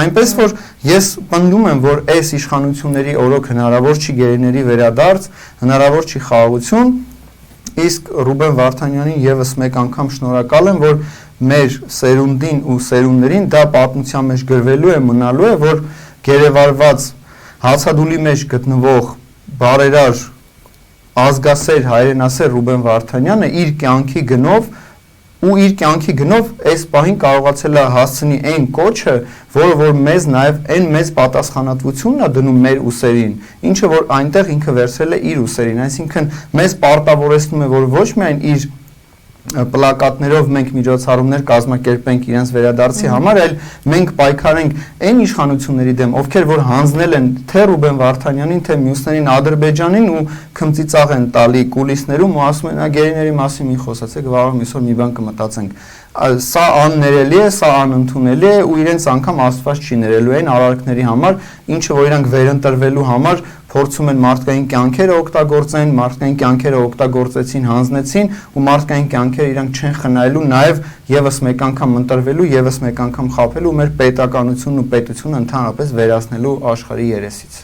Այնպես որ ես պնդում եմ, որ այս իշխանությունների օրոք հնարավոր չի գերիների վերադարձ, հնարավոր չի խաղաղություն, իսկ Ռուբեն Վարդանյանին եւս մեկ անգամ շնորհակալ եմ, որ մեր սերունդին ու սերունդներին դա պատմության մեջ գրվելու է, մնալու է, որ գերեվարված հացադուլի մեջ գտնվող բարերար ազգասեր հայրենասեր Ռուբեն Վարդանյանը իր կյանքի գնով այս պահին կարողացել է հասցնի այն կոչը, որը որ մեզ նաև այն մեծ պատասխանատվությունն է դնում մեր ուսերին, ինչը որ այնտեղ ինքը վերցրել է իր ուսերին, այսինքն մեզ պարտավորեցնում է, որ ոչ միայն իր պլակատներով մենք միջոցառումներ կազմակերպենք իրենց վերադարձի համար, այլ մենք պայքարենք այն իշխանությունների դեմ, ովքեր որ հանձնել են թե Ռուբեն Վարդանյանին, թե մյուսներին Ադրբեջանին ու քմծիծաղ են տալի կուլիսներում ու ասում են գերիների մասին մի խոսացեք, վաղը այսօր մի բան կմտածենք։ Սա աններելի է, սա անընդունելի է ու իրենց անգամ Աստված չի ներելու այն արարքների համար, ինչը որ իրանք վերընտրվելու համար փորձում են մարդկային կյանքերը օգտագործեն, մարդկային կյանքերը օգտագործեցին, հանձնեցին ու մարդկային կյանքերը իրանք չեն խնայելու, նաև եւս մեկ անգամ ընտրվելու, եւս մեկ անգամ խաբելու մեր պետականությունն ու պետությունը ընդհանրապես վերացնելու աշխարհի երեսից։